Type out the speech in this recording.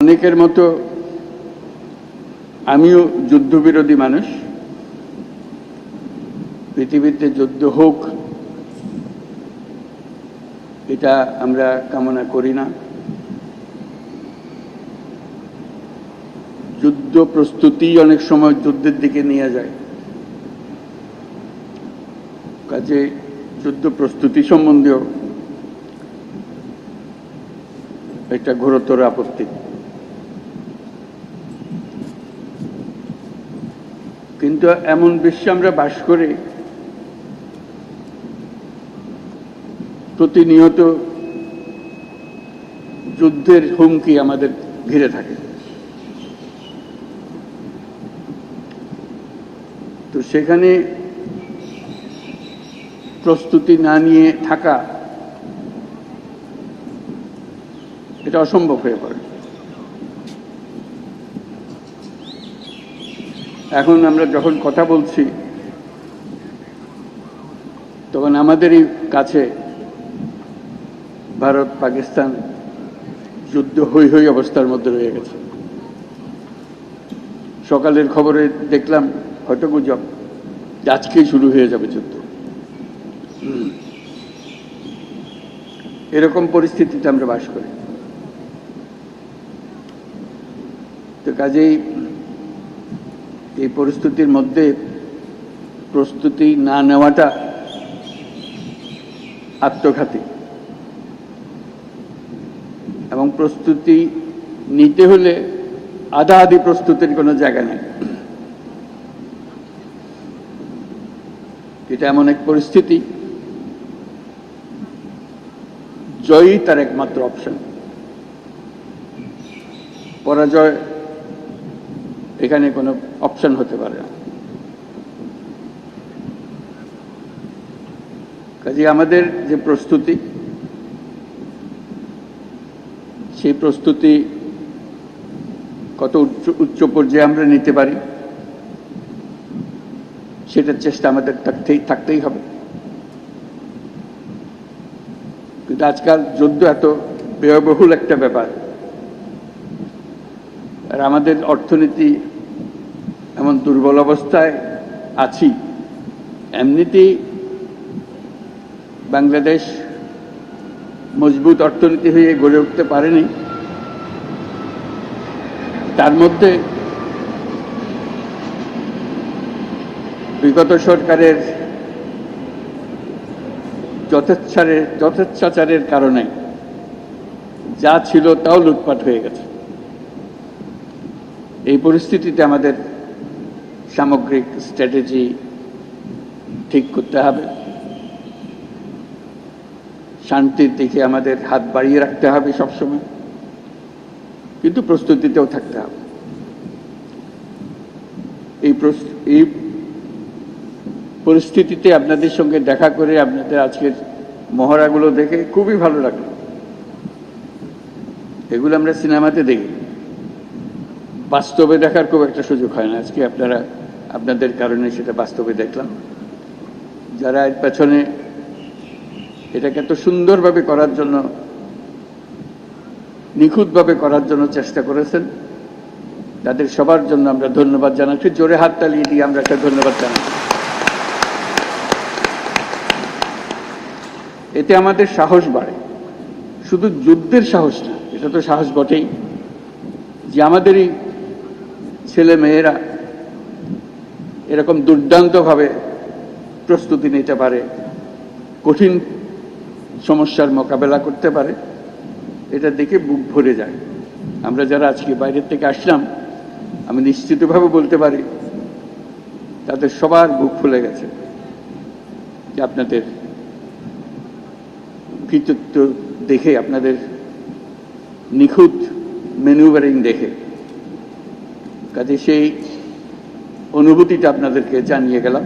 অনেকের মতো আমিও যুদ্ধবিরোধী মানুষ। পৃথিবীতে যুদ্ধ হোক এটা আমরা কামনা করি না। যুদ্ধ প্রস্তুতি অনেক সময় যুদ্ধের দিকে নিয়ে যায়। কাজে যুদ্ধ প্রস্তুতি সম্বন্ধেও একটা ঘোরতর আপত্তি। কিন্তু এমন বিশ্বে আমরা বাস করি প্রতিনিয়ত যুদ্ধের হুমকি আমাদের ঘিরে থাকে। তো সেখানে প্রস্তুতি না নিয়ে থাকা এটা অসম্ভব হয়ে পড়ে। এখন আমরা যখন কথা বলছি তখন আমাদেরই কাছে ভারত পাকিস্তান যুদ্ধ হই হই অবস্থার মধ্যে রয়ে গেছে। সকালের খবরে দেখলাম হয়তো গুজব আজকেই শুরু হয়ে যাবে যুদ্ধ। এরকম পরিস্থিতিতে আমরা বাস করি। তো কাজেই এই পরিস্থিতির মধ্যে প্রস্তুতি না নেওয়াটা আত্মঘাতী, এবং প্রস্তুতি নিতে হলে আধা আধি প্রস্তুতির কোনো জায়গা নেই। এটা এমন এক পরিস্থিতি জয়ই তার একমাত্র অপশন। পরাজয় এখানে কোনো অপশন হতে পারে না। কাজে আমাদের যে প্রস্তুতি, সেই প্রস্তুতি কত উচ্চ পর্যায়ে আমরা নিতে পারি সেটার চেষ্টা আমাদের থাকতেই হবে। কিন্তু আজকাল যুদ্ধ এত ব্যয়বহুল একটা ব্যাপার, আর আমাদের অর্থনীতি এমন দুর্বল অবস্থায় আছি। এমনিতেই বাংলাদেশ মজবুত অর্থনীতি হয়ে গড়ে উঠতে পারেনি, তার মধ্যে বিগত সরকারের যথেচ্ছাচারের কারণে যা ছিল তাও লুটপাট হয়ে গেছে। এই পরিস্থিতিতে আমাদের সামগ্রিক স্ট্র্যাটেজি ঠিক করতে হবে। শান্তির দিকে আমাদের হাত বাড়িয়ে রাখতে হবে সবসময়, কিন্তু প্রস্তুতিতেও থাকতে হবে। এই পরিস্থিতিতে আপনাদের সঙ্গে দেখা করে, আপনাদের আজকের মহড়াগুলো দেখে খুবই ভালো লাগলো। এগুলো আমরা সিনেমাতে দেখি, বাস্তবে দেখার খুব একটা সুযোগ হয় না। আজকে আপনাদের কারণে সেটা বাস্তবে দেখলাম। যারা এর পেছনে এটাকে এত সুন্দরভাবে করার জন্য, নিখুঁতভাবে করার জন্য চেষ্টা করেছেন, তাদের সবার জন্য আমরা ধন্যবাদ জানাচ্ছি। জোরে হাত তালিয়ে দিয়ে আমরা একটা ধন্যবাদ জানাচ্ছি। এতে আমাদের সাহস বাড়ে, শুধু যুদ্ধের সাহস না, এটা তো সাহস বটেই যে আমাদেরই ছেলে মেয়েরা এরকম দুর্দান্তভাবে প্রস্তুতি নিতে পারে, কঠিন সমস্যার মোকাবেলা করতে পারে। এটা দেখে বুক ভরে যায়। আমরা যারা আজকে বাইরের থেকে আসলাম, আমি নিশ্চিতভাবে বলতে পারি তাদের সবার বুক ফুলে গেছে যে আপনাদের কৃতিত্ব দেখে, আপনাদের নিখুঁত ম্যানুভারিং দেখে। কাজে সেই অনুভূতিটা আপনাদেরকে জানিয়ে গেলাম।